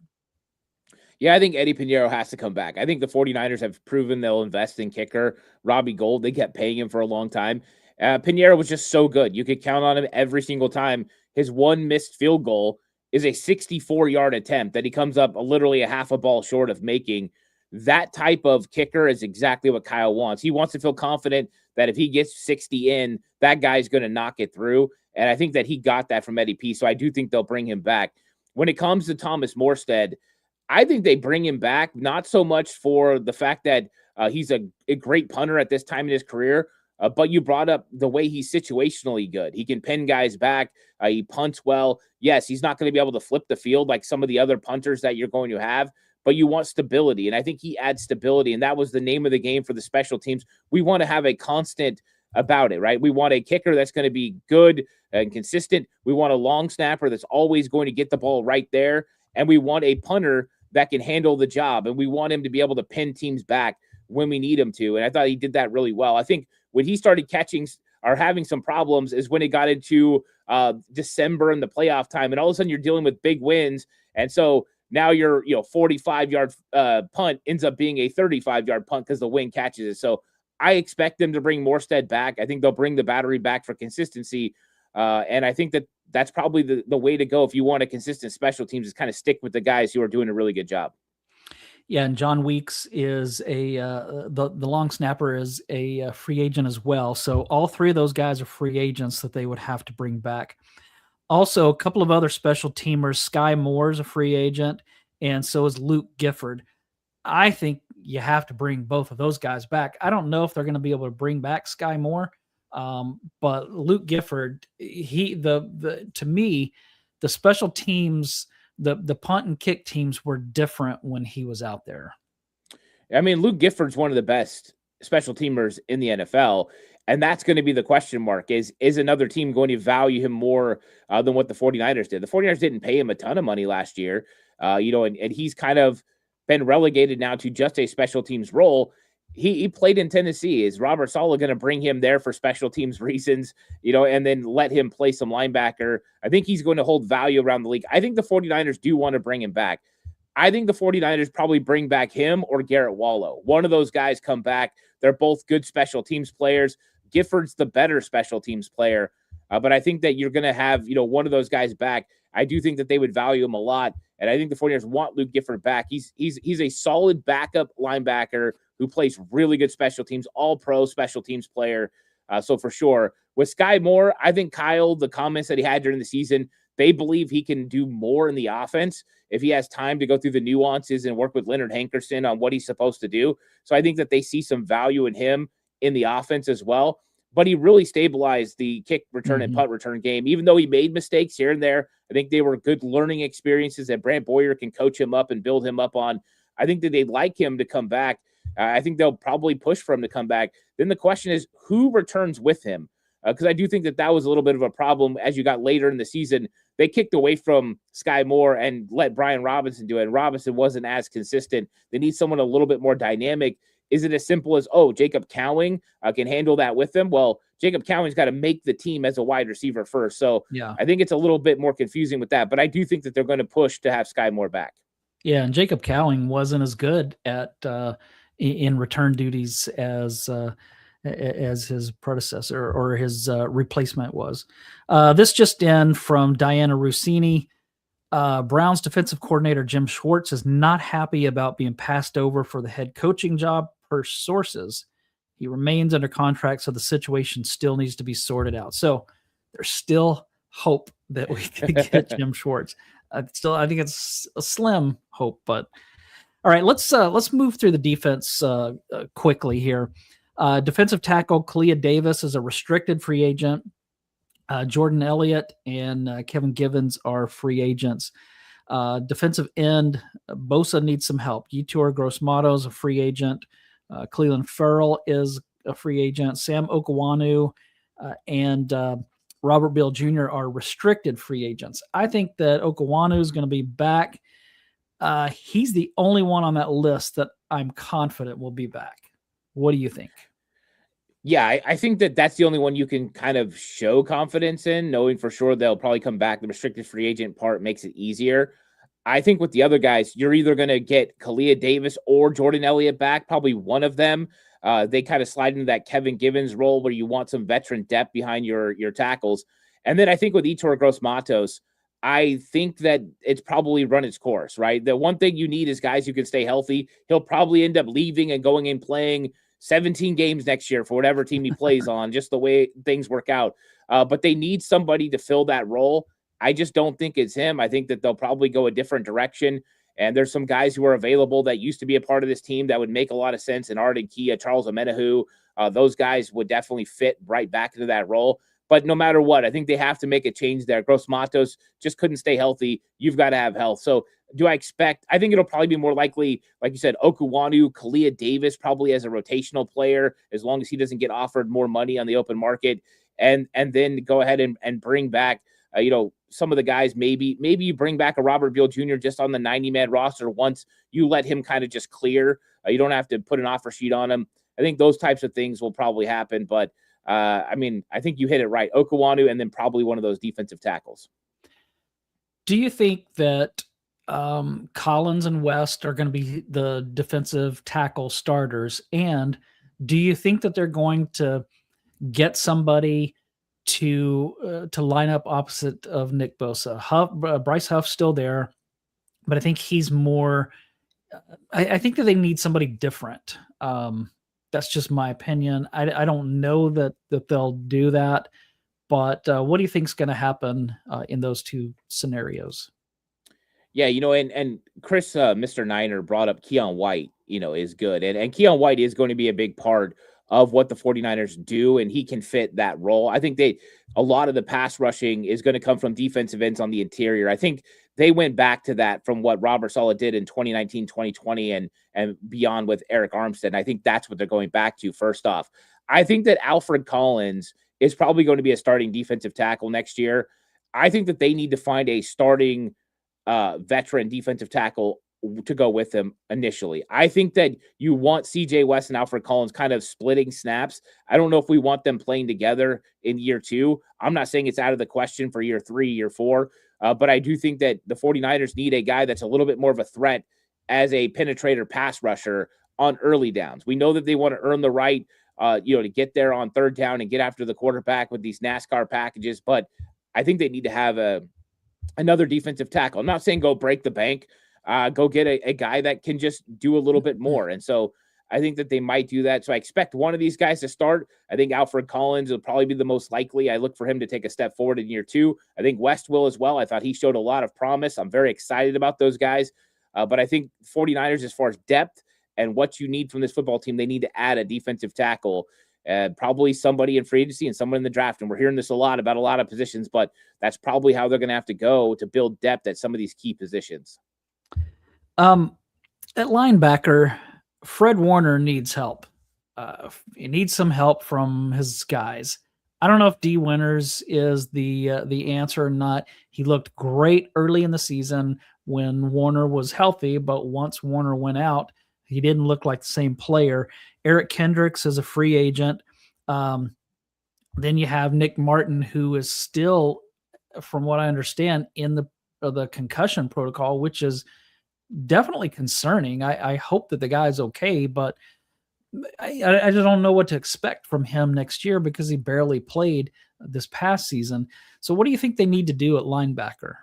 Yeah, I think Eddie Pinheiro has to come back. I think the 49ers have proven they'll invest in kicker Robbie Gould. They kept paying him for a long time. Pinheiro was just so good. You could count on him every single time. His one missed field goal is a 64-yard attempt that he comes up literally a half a ball short of making. That type of kicker is exactly what Kyle wants. He wants to feel confident that if he gets 60 in, that guy's going to knock it through. And I think that he got that from Eddie P. So I do think they'll bring him back. When it comes to Thomas Morstead, I think they bring him back, not so much for the fact that he's a great punter at this time in his career, but you brought up the way he's situationally good. He can pin guys back. He punts well. Yes, he's not going to be able to flip the field like some of the other punters that you're going to have, but you want stability. And I think he adds stability. And that was the name of the game for the special teams. We want to have a constant about it, right? We want a kicker that's going to be good and consistent. We want a long snapper that's always going to get the ball right there. And we want a punter that can handle the job. And we want him to be able to pin teams back when we need him to. And I thought he did that really well. I think when he started catching or having some problems is when it got into December and the playoff time. And all of a sudden you're dealing with big wins. And so now your 45-yard punt ends up being a 35-yard punt because the wind catches it. So I expect them to bring Morstead back. I think they'll bring the battery back for consistency. And I think that that's probably the way to go if you want a consistent special teams, is kind of stick with the guys who are doing a really good job. Yeah, and John Weeks is the long snapper is a free agent as well. So all three of those guys are free agents that they would have to bring back. Also, a couple of other special teamers. Sky Moore is a free agent, and so is Luke Gifford. I think you have to bring both of those guys back. I don't know if they're going to be able to bring back Sky Moore, but Luke Gifford, to me, the special teams, the punt and kick teams were different when he was out there. I mean, Luke Gifford's one of the best special teamers in the NFL. And that's going to be the question mark. Is another team going to value him more than what the 49ers did? The 49ers didn't pay him a ton of money last year, and he's kind of been relegated now to just a special teams role. He played in Tennessee. Is Robert Saleh going to bring him there for special teams reasons, and then let him play some linebacker? I think he's going to hold value around the league. I think the 49ers do want to bring him back. I think the 49ers probably bring back him or Garrett Wallow. One of those guys come back. They're both good special teams players. Gifford's the better special teams player, but I think that you're going to have, one of those guys back. I do think that they would value him a lot, and I think the 49ers want Luke Gifford back. He's a solid backup linebacker who plays really good special teams, all-pro special teams player, so for sure. With Sky Moore, I think Kyle, the comments that he had during the season, they believe he can do more in the offense if he has time to go through the nuances and work with Leonard Hankerson on what he's supposed to do. So I think that they see some value in him in the offense as well, but he really stabilized the kick return and punt return game. Even though he made mistakes here and there, I think they were good learning experiences that Brant Boyer can coach him up and build him up on. I think that they'd like him to come back. I think they'll probably push for him to come back. Then the question is, who returns with him? Because I do think that was a little bit of a problem as you got later in the season. They kicked away from Sky Moore and let Brian Robinson do it. And Robinson wasn't as consistent. They need someone a little bit more dynamic. Is it as simple as, Jacob Cowing can handle that with them? Well, Jacob Cowing's got to make the team as a wide receiver first. So yeah, I think it's a little bit more confusing with that. But I do think that they're going to push to have Sky Moore back. Yeah, and Jacob Cowing wasn't as good at in return duties as his predecessor or his replacement was. This just in from Diana Rossini. Browns defensive coordinator Jim Schwartz is not happy about being passed over for the head coaching job per sources. He remains under contract, so the situation still needs to be sorted out. So there's still hope that we can get Jim Schwartz. I think it's a slim hope, but all right, let's move through the defense quickly here. Defensive tackle Kalia Davis is a restricted free agent. Jordan Elliott and Kevin Givens are free agents. Defensive end, Bosa needs some help. Yetur Gross-Matos is a free agent. Cleveland Farrell is a free agent. Sam Okawanu and Robert Beal Jr. are restricted free agents. I think that Okawanu is going to be back. He's the only one on that list that I'm confident will be back. What do you think? Yeah, I think that that's the only one you can kind of show confidence in, knowing for sure they'll probably come back. The restricted free agent part makes it easier. I think with the other guys, you're either going to get Kalia Davis or Jordan Elliott back, probably one of them. They kind of slide into that Kevin Givens role where you want some veteran depth behind your tackles. And then I think with Yetur Gross-Matos, I think that it's probably run its course, right? The one thing you need is guys who can stay healthy. He'll probably end up leaving and going and playing 17 games next year for whatever team he plays on, just the way things work out. but they need somebody to fill that role. I just don't think it's him. I think that they'll probably go a different direction. And there's some guys who are available that used to be a part of this team that would make a lot of sense. And Arden Kia, Charles Amenahu, those guys would definitely fit right back into that role. But no matter what, I think they have to make a change there. Gross Matos just couldn't stay healthy. You've got to have health. So do I expect? I think it'll probably be more likely, like you said, Okuwanu, Kalia Davis, probably as a rotational player, as long as he doesn't get offered more money on the open market, and then go ahead and bring back, some of the guys. Maybe you bring back a Robert Beal Jr. just on the 90-man roster once you let him kind of just clear. You don't have to put an offer sheet on him. I think those types of things will probably happen, but I think you hit it right. Okuwanu, and then probably one of those defensive tackles. Do you think that Collins and West are going to be the defensive tackle starters? And do you think that they're going to get somebody to line up opposite of Nick Bosa? Bryce Huff's still there, but I think he's more. I think that they need somebody different. That's just my opinion. I don't know that they'll do that, but what do you think is going to happen in those two scenarios? Yeah, and Chris, Mr. Niner, brought up Keon White, is good. And Keon White is going to be a big part of what the 49ers do, and he can fit that role. I think a lot of the pass rushing is going to come from defensive ends on the interior. I think they went back to that from what Robert Saleh did in 2019, 2020, and beyond with Eric Armstead. And I think that's what they're going back to first off. I think that Alfred Collins is probably going to be a starting defensive tackle next year. I think that they need to find a starting veteran defensive tackle to go with him initially. I think that you want CJ West and Alfred Collins kind of splitting snaps. I don't know if we want them playing together in year 2. I'm not saying it's out of the question for year 3, year 4, but I do think that the 49ers need a guy that's a little bit more of a threat as a penetrator pass rusher on early downs. We know that they want to earn the right, to get there on third down and get after the quarterback with these NASCAR packages, but I think they need to have another defensive tackle. I'm not saying go break the bank. Go get a guy that can just do a little bit more. And so I think that they might do that. So I expect one of these guys to start. I think Alfred Collins will probably be the most likely. I look for him to take a step forward in year 2. I think West will as well. I thought he showed a lot of promise. I'm very excited about those guys. But I think 49ers, as far as depth and what you need from this football team, they need to add a defensive tackle. Probably somebody in free agency and someone in the draft. And we're hearing this a lot about a lot of positions, but that's probably how they're going to have to go to build depth at some of these key positions. At linebacker, Fred Warner needs help. He needs some help from his guys. I don't know if D Winters is the answer or not. He looked great early in the season when Warner was healthy, but once Warner went out, he didn't look like the same player. Eric Kendricks is a free agent. Then you have Nick Martin, who is still, from what I understand, in the concussion protocol, which is definitely concerning. I hope that the guy's okay, but I just don't know what to expect from him next year because he barely played this past season. So what do you think they need to do at linebacker?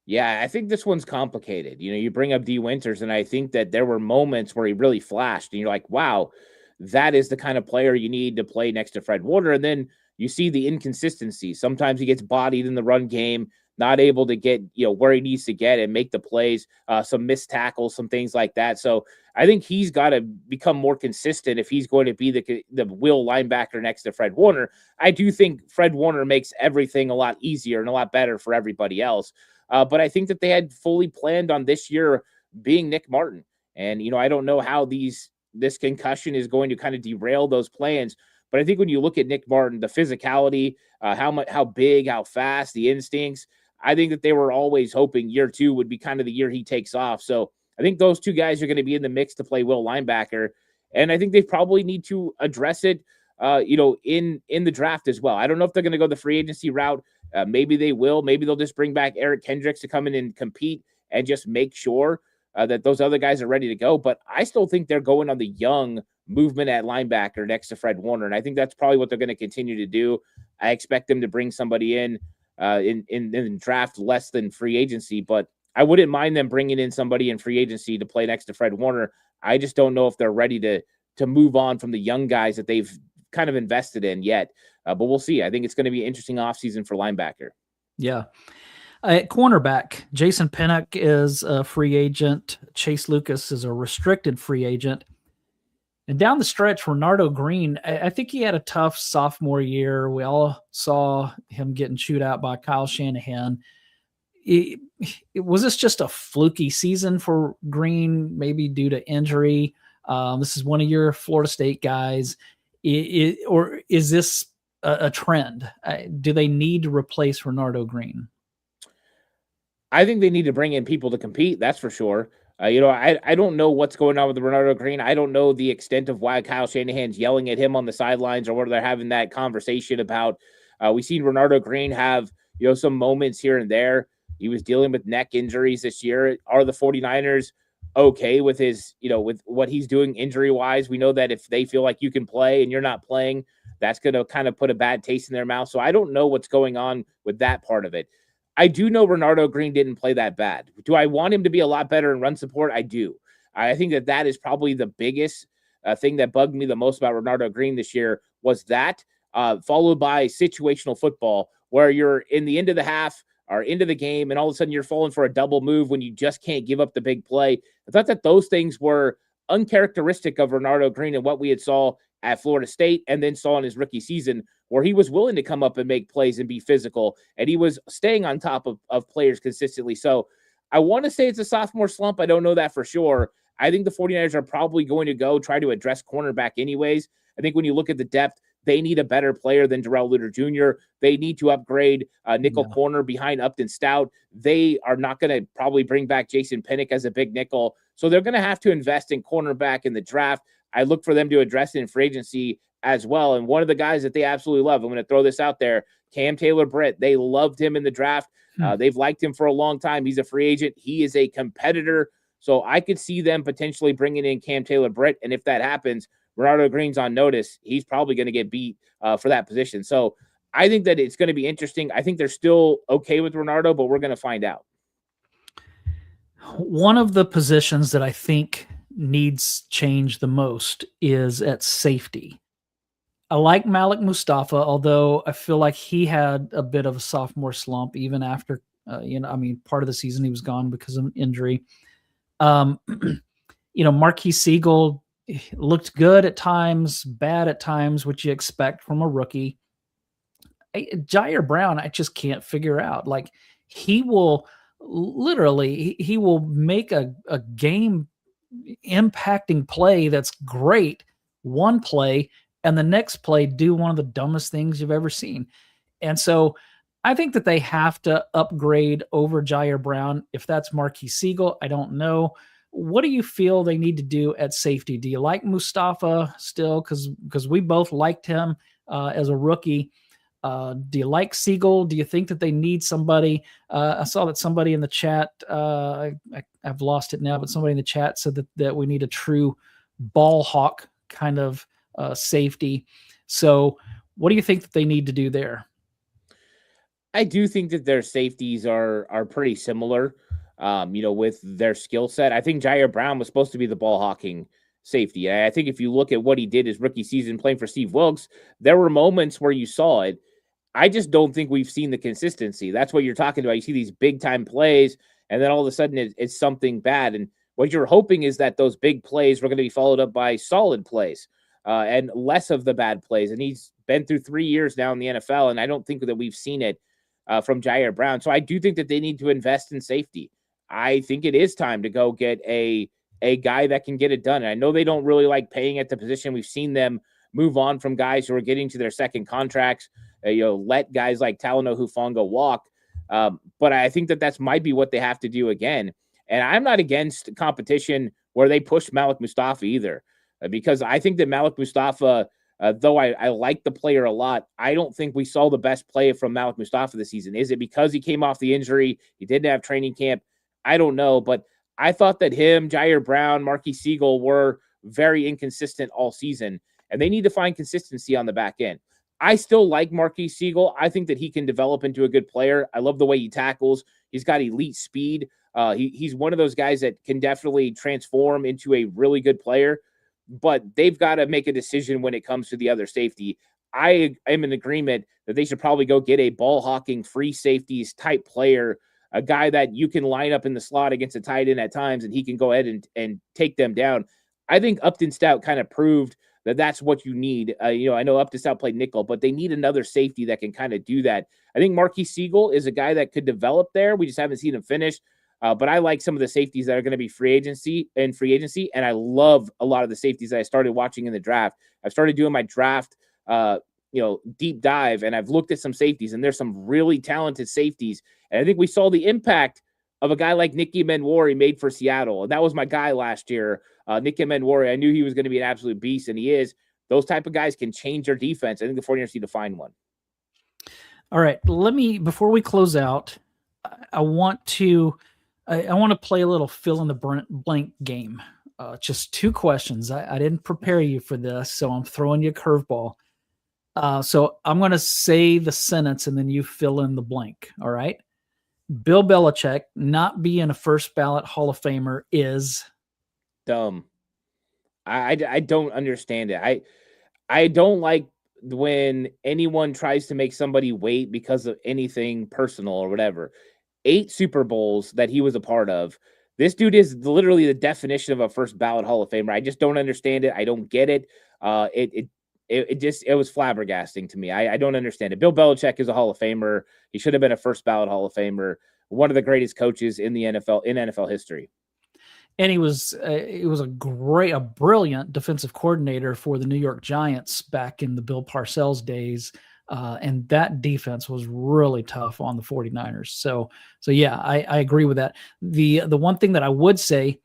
Yeah, I think this one's complicated. You bring up D Winters, and I think that there were moments where he really flashed, and you're like, wow, that is the kind of player you need to play next to Fred Warner. And then you see the inconsistency. Sometimes he gets bodied in the run game, not able to get, where he needs to get and make the plays, some missed tackles, some things like that. So I think he's got to become more consistent if he's going to be the will linebacker next to Fred Warner. I do think Fred Warner makes everything a lot easier and a lot better for everybody else. But I think that they had fully planned on this year being Nick Martin. And, I don't know how this concussion is going to kind of derail those plans. But I think when you look at Nick Martin, the physicality, how big, how fast, the instincts, I think that they were always hoping year 2 would be kind of the year he takes off. So I think those two guys are going to be in the mix to play will linebacker. And I think they probably need to address it, in the draft as well. I don't know if they're going to go the free agency route. Maybe they will. Maybe they'll just bring back Eric Kendricks to come in and compete and just make sure that those other guys are ready to go. But I still think they're going on the young movement at linebacker next to Fred Warner. And I think that's probably what they're going to continue to do. I expect them to bring somebody in draft less than free agency, but I wouldn't mind them bringing in somebody in free agency to play next to Fred Warner. I just don't know if they're ready to move on from the young guys that they've kind of invested in yet. But we'll see. I think it's going to be an interesting offseason for linebacker. Yeah. At cornerback, Jason Pinnock is a free agent. Chase Lucas is a restricted free agent. And down the stretch, Renardo Green, I think he had a tough sophomore year. We all saw him getting chewed out by Kyle Shanahan. Was this just a fluky season for Green, maybe due to injury? This is one of your Florida State guys. Or is this a trend? Do they need to replace Renardo Green? I think they need to bring in people to compete. That's for sure. I don't know what's going on with Renardo Green. I don't know the extent of why Kyle Shanahan's yelling at him on the sidelines or whether they're having that conversation about. We've seen Renardo Green have, some moments here and there. He was dealing with neck injuries this year. Are the 49ers okay with his, with what he's doing injury-wise? We know that if they feel like you can play and you're not playing, that's going to kind of put a bad taste in their mouth. So I don't know what's going on with that part of it. I do know Renardo Green didn't play that bad. Do I want him to be a lot better in run support? I do. I think that is probably the biggest thing that bugged me the most about Renardo Green this year was that, followed by situational football, where you're in the end of the half or into the game, and all of a sudden you're falling for a double move when you just can't give up the big play. I thought that those things were uncharacteristic of Renardo Green and what we had saw at Florida State and then saw in his rookie season, where he was willing to come up and make plays and be physical, and he was staying on top of players consistently. So I want to say it's a sophomore slump. I don't know that for sure. I think the 49ers are probably going to try to address cornerback anyways. I think when you look at the depth, they need a better player than Darrell Luter Jr. They need to upgrade nickel corner behind Upton Stout. They are not going to probably bring back Jason Pinnock as a big nickel. So they're going to have to invest in cornerback in the draft. I look for them to address it in free agency as well. And one of the guys that they absolutely love, I'm going to throw this out there, Cam Taylor-Britt. They loved him in the draft. They've liked him for a long time. He's a free agent. He is a competitor. So I could see them potentially bringing in Cam Taylor-Britt. And if that happens, Renardo Green's on notice. He's probably going to get beat for that position. So I think that it's going to be interesting. I think they're still okay with Renardo, but we're going to find out. One of the positions that I think needs change the most is at safety. I like Malik Mustafa, although I feel like he had a bit of a sophomore slump even after, part of the season he was gone because of an injury. Marquis Siegel looked good at times, bad at times, which you expect from a rookie. Jair Brown, I just can't figure out. Like, he will make a game impacting play that's great one play, and the next play do one of the dumbest things you've ever seen. And so I think that they have to upgrade over Jair Brown. If that's Marquis Siegel, I don't know. What do you feel they need to do at safety? Do you like Mustafa still? Because we both liked him as a rookie. Do you like Siegel? Do you think that they need somebody? I saw that somebody in the chat, I've lost it now, but somebody in the chat said that we need a true ball hawk kind of safety. So what do you think that they need to do there? I do think that their safeties are pretty similar, with their skill set. I think Jair Brown was supposed to be the ball hawking safety. I think if you look at what he did his rookie season playing for Steve Wilkes, there were moments where you saw it. I just don't think we've seen the consistency. That's what you're talking about. You see these big time plays, and then all of a sudden it's something bad. And what you're hoping is that those big plays were going to be followed up by solid plays and less of the bad plays. And he's been through 3 years now in the NFL, and I don't think that we've seen it from Jair Brown. So I do think that they need to invest in safety. I think it is time to go get a guy that can get it done. And I know they don't really like paying at the position. We've seen them move on from guys who are getting to their second contracts, let guys like Talanoa Hufanga walk. But I think that might be what they have to do again. And I'm not against competition where they push Malik Mustafa either, because I think that Malik Mustafa, though I like the player a lot, I don't think we saw the best play from Malik Mustafa this season. Is it because he came off the injury? He didn't have training camp? I don't know, but I thought that him, Jair Brown, Marquis Siegel were very inconsistent all season, and they need to find consistency on the back end. I still like Marquis Siegel. I think that he can develop into a good player. I love the way he tackles. He's got elite speed. He's one of those guys that can definitely transform into a really good player. but they've got to make a decision when it comes to the other safety. I am in agreement that they should probably go get a ball hawking free safeties type player, a guy that you can line up in the slot against a tight end at times and he can go ahead and take them down. I think Upton Stout kind of proved that that's what you need. I know Upton Stout played nickel, but they need another safety that can kind of do that. I think Marquis Siegel is a guy that could develop there. We just haven't seen him finish. But I like some of the safeties that are going to be free agency, and I love a lot of the safeties that I started watching in the draft. I've started doing my draft, deep dive, and I've looked at some safeties, and there's some really talented safeties. And I think we saw the impact of a guy like Nicky Menwari made for Seattle, and that was my guy last year. Nicky Menwari, I knew he was going to be an absolute beast, and he is. Those type of guys can change their defense. I think the 49ers need to find one. All right, before we close out, I want to play a little fill in the blank game. Just 2 questions. I didn't prepare you for this, so I'm throwing you a curveball. So I'm going to say the sentence and then you fill in the blank. All right. Bill Belichick not being a first ballot Hall of Famer is dumb. I don't understand it. I don't like when anyone tries to make somebody wait because of anything personal or whatever. 8 Super Bowls that he was a part of. This dude is literally the definition of a first ballot Hall of Famer. I just don't understand it. I don't get it. It was flabbergasting to me. I don't understand it. Bill Belichick is a Hall of Famer. He should have been a first ballot Hall of Famer. One of the greatest coaches in the NFL history. And he was a brilliant defensive coordinator for the New York Giants back in the Bill Parcells days. And that defense was really tough on the 49ers. So yeah, I agree with that. The one thing that I would say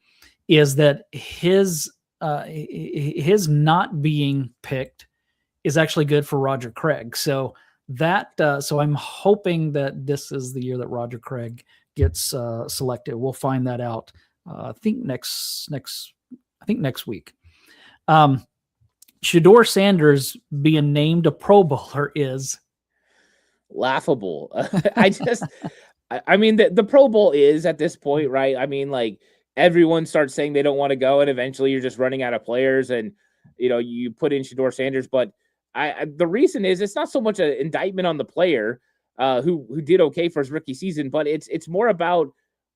is that his not being picked is actually good for Roger Craig. So I'm hoping that this is the year that Roger Craig gets selected. We'll find that out. I think next week. Shedeur Sanders being named a Pro Bowler is laughable. I mean, the Pro Bowl is at this point, right? I mean, like everyone starts saying they don't want to go, and eventually you're just running out of players, and you put in Shedeur Sanders. But the reason is it's not so much an indictment on the player who did okay for his rookie season, but it's more about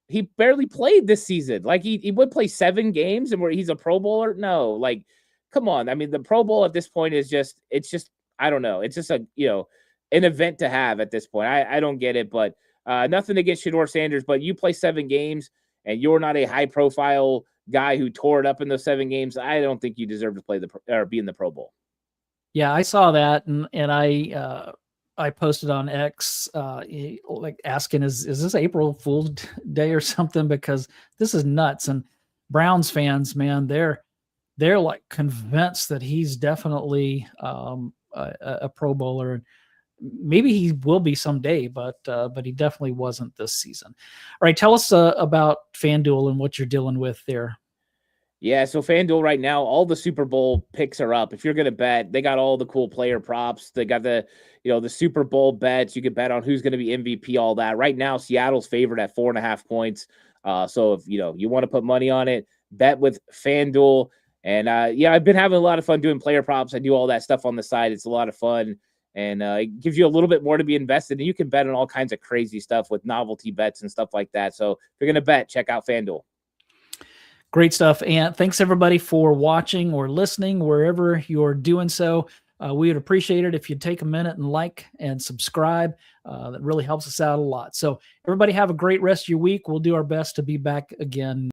he barely played this season. Like he would play 7 games and where he's a Pro Bowler. No, like, come on. I mean, the Pro Bowl at this point is just I don't know. It's just an event to have at this point. I don't get it, but nothing against Shedeur Sanders, but you play 7 games and you're not a high profile guy who tore it up in those 7 games. I don't think you deserve to play or be in the Pro Bowl. Yeah, I saw that. And I posted on X, like asking, is this April Fool's Day or something? Because this is nuts. And Browns fans, man, they're like convinced that he's definitely a Pro Bowler. Maybe he will be someday, but he definitely wasn't this season. All right, tell us about FanDuel and what you're dealing with there. Yeah, so FanDuel right now, all the Super Bowl picks are up. If you're going to bet, they got all the cool player props. They got the Super Bowl bets. You can bet on who's going to be MVP, all that. Right now, Seattle's favored at 4.5 points. So if you want to put money on it, bet with FanDuel. And I've been having a lot of fun doing player props. I do all that stuff on the side. It's a lot of fun. And it gives you a little bit more to be invested. And you can bet on all kinds of crazy stuff with novelty bets and stuff like that. So if you're going to bet, check out FanDuel. Great stuff. And thanks everybody for watching or listening wherever you're doing so. We would appreciate it if you'd take a minute and like and subscribe. That really helps us out a lot. So everybody have a great rest of your week. We'll do our best to be back again